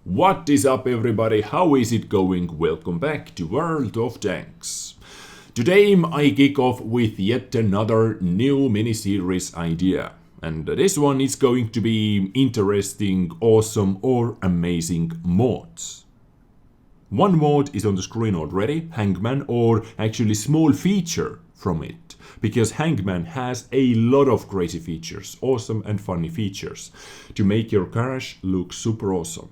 What is up everybody, how is it going? Welcome back to World of Tanks. Today I kick off with yet another new mini-series idea. And this one is going to be interesting, awesome or amazing mods. One mod is on the screen already, HangMan, or actually small feature from it. Because HangMan has a lot of crazy features, awesome and funny features, to make your garage look super awesome.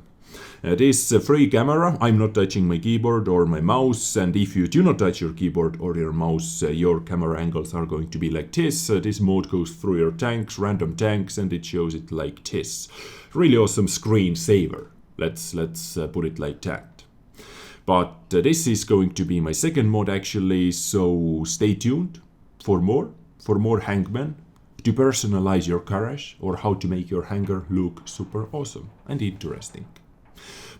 This free camera, I'm not touching my keyboard or my mouse, and if you do not touch your keyboard or your mouse, your camera angles are going to be like this. This mode goes through your tanks, random tanks, and it shows it like this. Really awesome screen saver. Let's put it like that. But this is going to be my second mod actually, so stay tuned for more HangMan to personalize your garage or how to make your hangar look super awesome and interesting.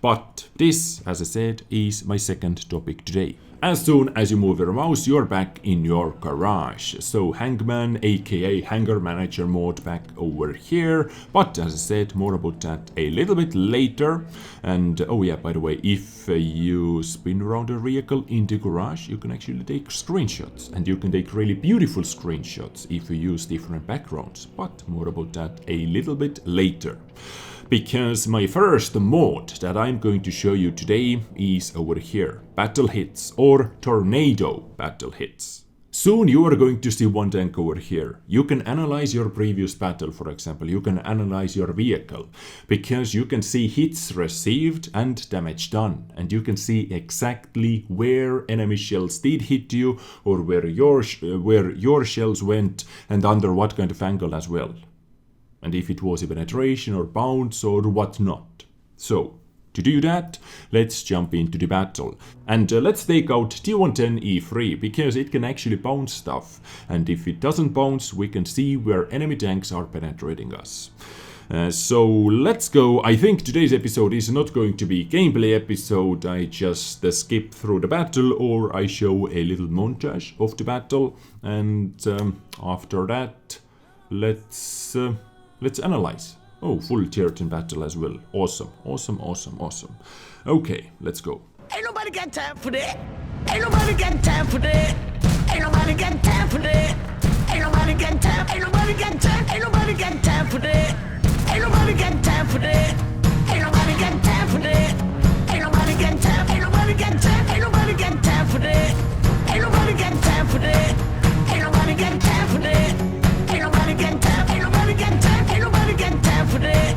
But this, as I said, is my second topic today. As soon as you move your mouse, you're back in your garage. So HangMan, aka Hangar Manager modpack over here. But as I said, more about that a little bit later. And oh yeah, by the way, if you spin around a vehicle in the garage, you can actually take screenshots. And you can take really beautiful screenshots if you use different backgrounds. But more about that a little bit later. Because my first mod that I'm going to show you today is over here, battle hits or tornado battle hits. Soon you are going to see one tank over here. You can analyze your previous battle, for example, you can analyze your vehicle, because you can see hits received and damage done, and you can see exactly where enemy shells did hit you or where your shells went and under what kind of angle as well. And if it was a penetration or bounce or whatnot. So, to do that, let's jump into the battle. And let's take out T110E3, because it can actually bounce stuff. And if it doesn't bounce, we can see where enemy tanks are penetrating us. So let's go. I think today's episode is not going to be a gameplay episode. I just skip through the battle, or I show a little montage of the battle. And after that, let's analyze. Oh, full tier 10 battle as well. Awesome. Okay, let's go. Ain't nobody got time for that. Ain't nobody got time for that. Ain't nobody got time for that. Ain't nobody got time. Ain't nobody got time. Ain't nobody got time for that. Ain't nobody got time for that. Ain't nobody got time for that. Ain't nobody got time. Ain't nobody got time. Ain't nobody got time for that. Ain't nobody got time for that. Ain't nobody got time for that. Ain't nobody got time. Ain't nobody got time. Ain't nobody got time for that.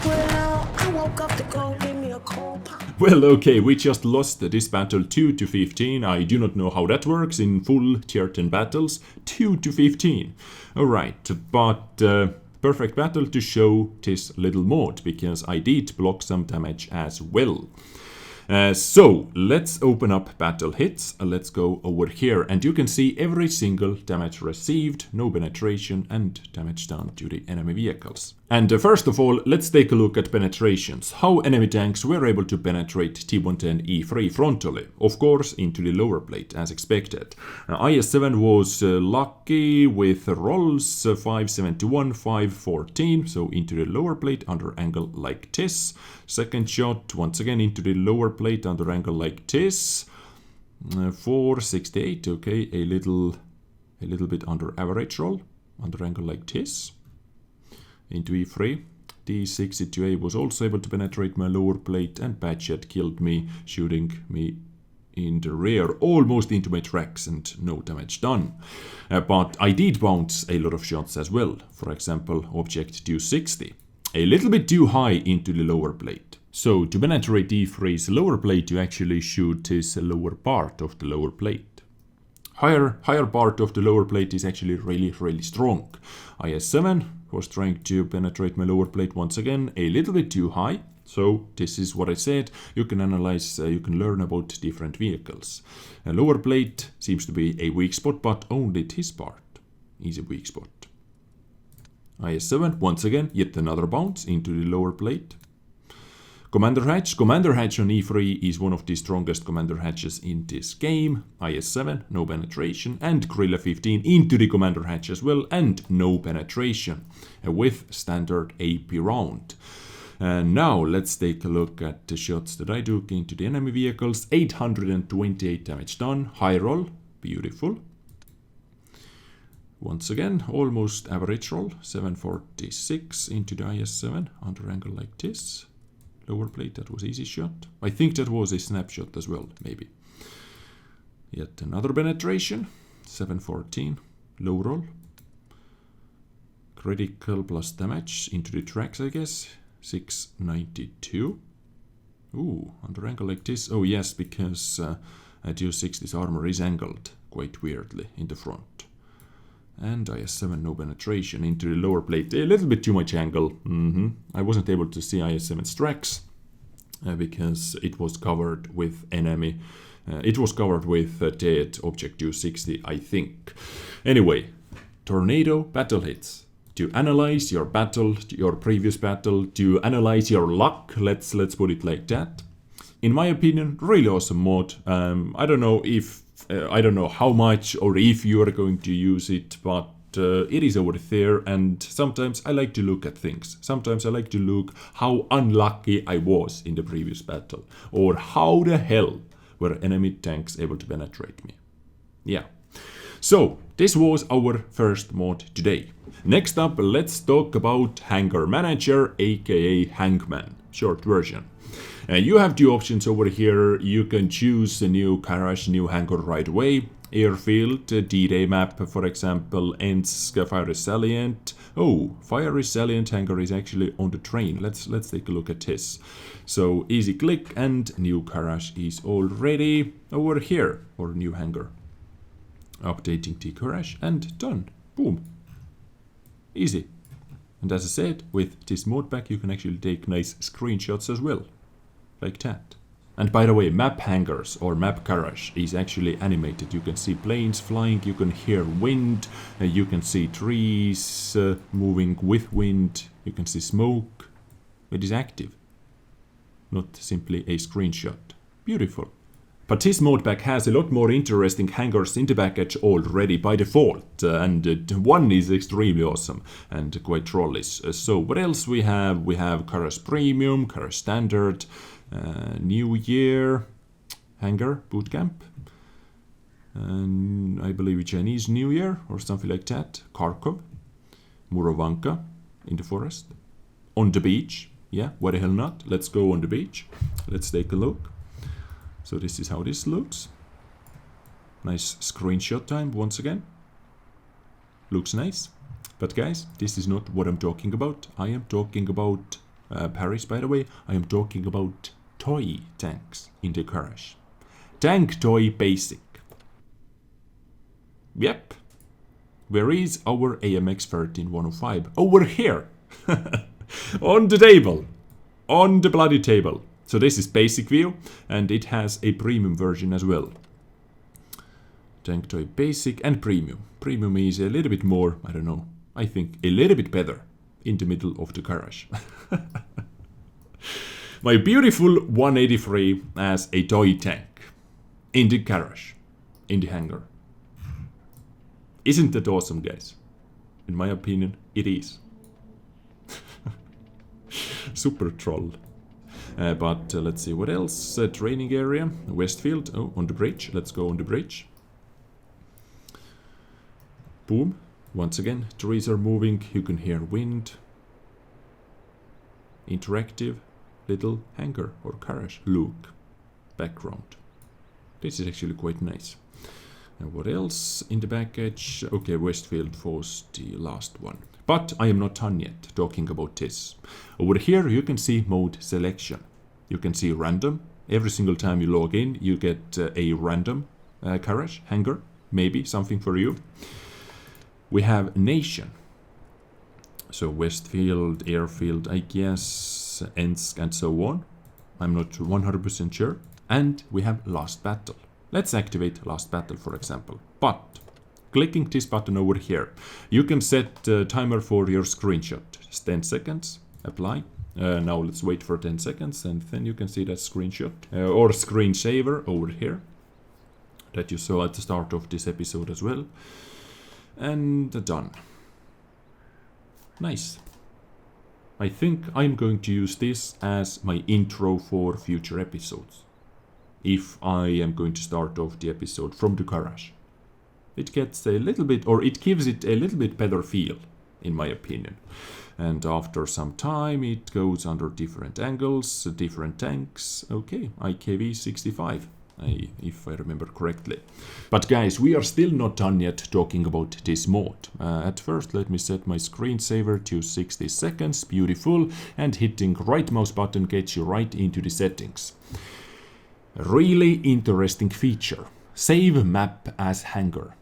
Well, I woke up to go give me a cold pop. Well, okay, we just lost this battle 2-15. I do not know how that works in full tier 10 battles. 2-15. Alright, but perfect battle to show this little mod, because I did block some damage as well. So let's open up battle hits. Let's go over here, and you can see every single damage received, no penetration, and damage done to the enemy vehicles. And first of all, let's take a look at penetrations. How enemy tanks were able to penetrate T110E3 frontally, of course into the lower plate as expected. IS-7 was lucky with rolls 571, 514, so into the lower plate under angle like this. Second shot once again into the lower plate under angle like this. 468, okay, a little bit under average roll under angle like this. Into E3. T62A was also able to penetrate my lower plate, and Badget killed me, shooting me in the rear, almost into my tracks, and no damage done. But I did bounce a lot of shots as well. For example, object 260. A little bit too high into the lower plate. So to penetrate E3's lower plate, you actually shoot this lower part of the lower plate. Higher part of the lower plate is actually really strong. IS-7 was trying to penetrate my lower plate once again, a little bit too high. So this is what I said, you can analyze, you can learn about different vehicles. A lower plate seems to be a weak spot, but only this part is a weak spot. IS-7, once again, yet another bounce into the lower plate. Commander Hatch on E3 is one of the strongest Commander Hatches in this game. IS-7, no penetration, and Gorilla 15 into the Commander Hatch as well, and no penetration, with standard AP round. And now let's take a look at the shots that I took into the enemy vehicles. 828 damage done. High roll. Beautiful. Once again, almost average roll. 746 into the IS-7 under angle like this. Lower plate, that was easy shot. I think that was a snapshot as well, maybe. Yet another penetration. 714. Low roll. Critical plus damage into the tracks, I guess. 692. Ooh, under angle like this. Oh yes, because at U6 this armor is angled quite weirdly in the front. And IS-7 no penetration into the lower plate. A little bit too much angle. I wasn't able to see IS-7's tracks because it was covered with enemy. It was covered with dead object U60, I think. Anyway, tornado battle hits. To analyze your battle, your previous battle, to analyze your luck, let's put it like that. In my opinion, really awesome mod. I don't know how much or if you are going to use it, but it is over there, and sometimes I like to look at things. Sometimes I like to look how unlucky I was in the previous battle, or how the hell were enemy tanks able to penetrate me. Yeah. So, this was our first mod today. Next up, let's talk about Hangar Manager, aka HangMan, short version. You have two options over here. You can choose a new garage, new hangar right away. Airfield, D-Day map, for example, Ensk, fire resilient. Oh, fire resilient hangar is actually on the train. Let's take a look at this. So, easy click and new garage is already over here, or new hangar. Updating the garage and done. Boom. Easy. And as I said, with this modpack you can actually take nice screenshots as well. Like that. And by the way, map hangars or map garage is actually animated. You can see planes flying, you can hear wind, you can see trees moving with wind, you can see smoke. It is active. Not simply a screenshot. Beautiful. But this modpack has a lot more interesting hangars in the package already by default, and one is extremely awesome and quite trollish. So what else we have? We have Garage Premium, Garage Standard, New Year, Hangar, Bootcamp, and I believe Chinese New Year or something like that, Kharkov, Murovanka in the forest, on the beach, yeah, why the hell not? Let's go on the beach, let's take a look. So this is how this looks. Nice screenshot time once again. Looks nice. But guys, this is not what I'm talking about. I am talking about Paris, by the way. I am talking about toy tanks in the garage. Tank toy basic. Yep. Where is our AMX 13105? Over here. On the table. On the bloody table. So this is basic view, and it has a premium version as well. Tank toy basic and premium. Premium is a little bit more, I don't know, I think a little bit better in the middle of the garage. My beautiful 183 as a toy tank in the garage, in the hangar. Isn't that awesome, guys? In my opinion, it is. Super troll. But let's see what else. Training area, Westfield. Oh, on the bridge. Let's go on the bridge. Boom. Once again, trees are moving. You can hear wind. Interactive little hangar or garage look. Background. This is actually quite nice. And what else in the package? Okay, Westfield was the last one. But I am not done yet talking about this. Over here you can see mode selection. You can see random. Every single time you log in you get a random garage, hangar, maybe something for you. We have nation. So Westfield, Airfield, I guess, Ensk and so on. I'm not 100% sure. And we have last battle. Let's activate last battle, for example. But clicking this button over here, you can set timer for your screenshot. Just 10 seconds. Apply. Now let's wait for 10 seconds, and then you can see that screenshot or screensaver over here that you saw at the start of this episode as well. And done. Nice. I think I'm going to use this as my intro for future episodes. If I am going to start off the episode from the garage. It gets a little bit, or it gives it a little bit better feel, in my opinion. And after some time it goes under different angles, different tanks. Okay, IKV 65, if I remember correctly. But guys, we are still not done yet talking about this mod. At first, let me set my screensaver to 60 seconds, beautiful, and hitting right mouse button gets you right into the settings. Really interesting feature. Save map as Hangar.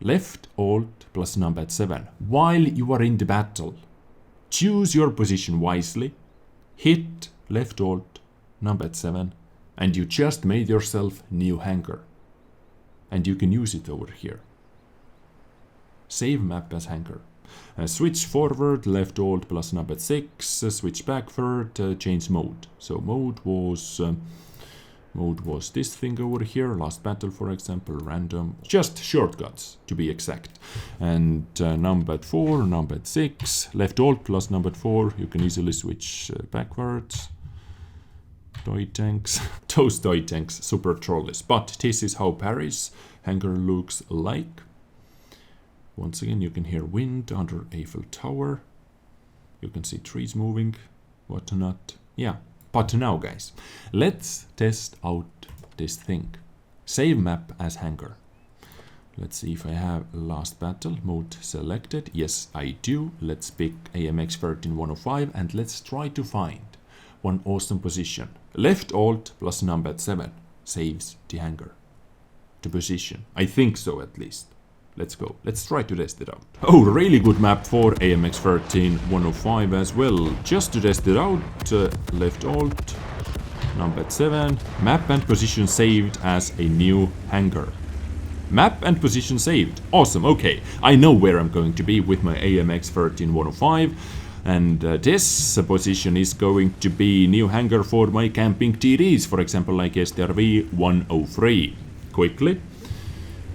Left Alt plus numpad 7 while you are in the battle. Choose your position wisely, hit left Alt, numpad 7, and you just made yourself new Hangar. And you can use it over here. Save map as Hangar. Switch forward, left Alt plus numpad 6, switch backward, change mode. So mode was this thing over here, last battle for example, random, just shortcuts to be exact. And numpad 4, numpad 6, left Alt plus numpad 4, you can easily switch backwards. Toy tanks, those toy tanks, super trolleys. But this is how Paris Hangar looks like. Once again, you can hear wind under Eiffel Tower. You can see trees moving, whatnot. Yeah. But now guys, let's test out this thing. Save map as Hangar. Let's see if I have last battle mode selected. Yes, I do. Let's pick AMX 13105 and let's try to find one awesome position. Left Alt plus numpad 7 saves the Hangar. The position. I think so at least. Let's go. Let's try to test it out. Oh, really good map for AMX 13105 as well. Just to test it out, left Alt, numpad 7, map and position saved as a new Hangar. Map and position saved. Awesome, okay. I know where I'm going to be with my AMX 13105. And this position is going to be new Hangar for my camping TDs, for example, like STRV 103. Quickly.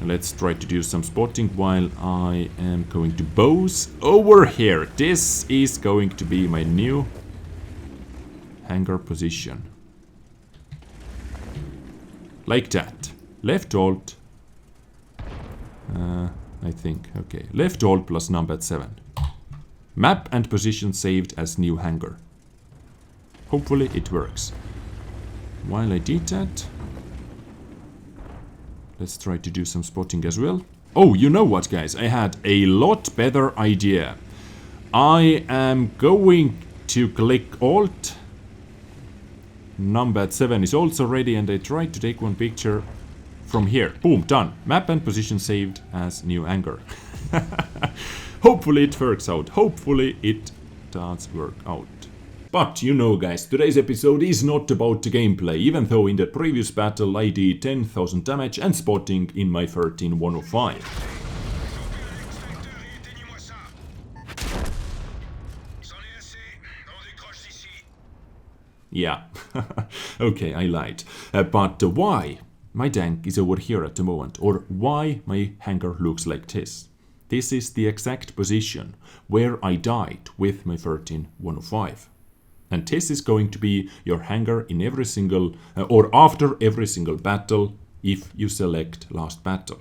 Let's try to do some spotting while I am going to bows over here. This is going to be my new Hangar position. Like that. Left Alt. I think, okay. Left Alt plus numpad 7. Map and position saved as new Hangar. Hopefully it works. While I did that, let's try to do some spotting as well. Oh, you know what guys, I had a lot better idea. I am going to click Alt. Numpad 7 is also ready and I tried to take one picture from here. Boom, done. Map and position saved as new Hangar. Hopefully it works out. Hopefully it does work out. But you know guys, today's episode is not about the gameplay, even though in the previous battle I did 10,000 damage and spotting in my 13105. Yeah, okay, I lied. But why my tank is over here at the moment, or why my Hangar looks like this? This is the exact position where I died with my 13105. And this is going to be your Hangar in every single, or after every single battle, if you select last battle.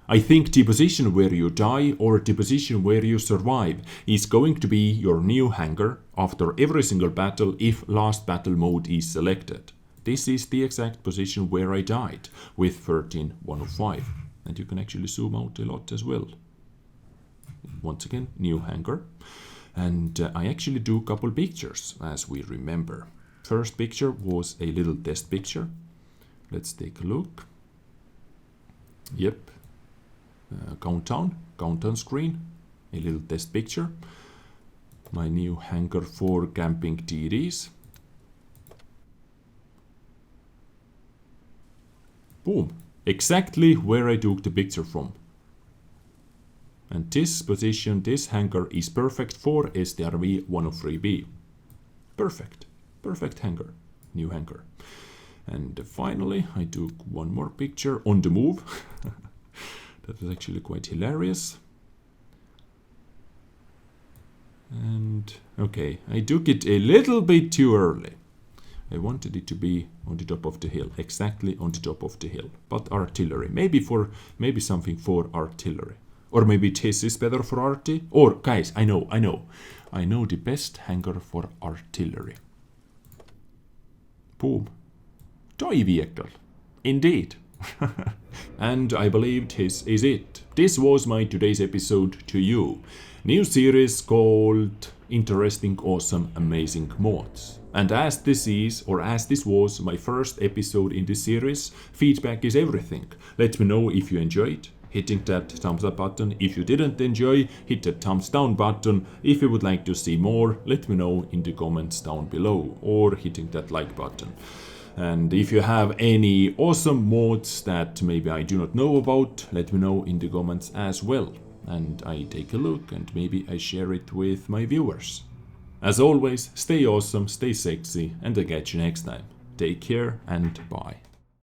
I think the position where you die, or the position where you survive, is going to be your new Hangar after every single battle if last battle mode is selected. This is the exact position where I died with 13105. And you can actually zoom out a lot as well. Once again, new Hangar. And I actually do a couple pictures, as we remember. First picture was a little test picture. Let's take a look. Yep. Countdown screen. A little test picture. My new Hangar for camping TDs. Boom. Exactly where I took the picture from. And this position, this Hangar is perfect for STRV 103B. Perfect. Perfect Hangar. New Hangar. And finally, I took one more picture on the move. That was actually quite hilarious. And okay, I took it a little bit too early. I wanted it to be on the top of the hill, exactly on the top of the hill. But artillery, maybe something for artillery. Or maybe this is better for arty. Or guys, I know the best hangar for artillery. Boom. Toy vehicle. Indeed. And I believe this is it. This was my today's episode to you. New series called Interesting, Awesome, Amazing Mods. And as this was my first episode in this series, feedback is everything. Let me know if you enjoyed, hitting that thumbs up button. If you didn't enjoy, hit the thumbs down button. If you would like to see more, let me know in the comments down below, or hitting that like button. And if you have any awesome mods that maybe I do not know about, let me know in the comments as well. And I take a look and maybe I share it with my viewers. As always, stay awesome, stay sexy, and I'll catch you next time. Take care and bye.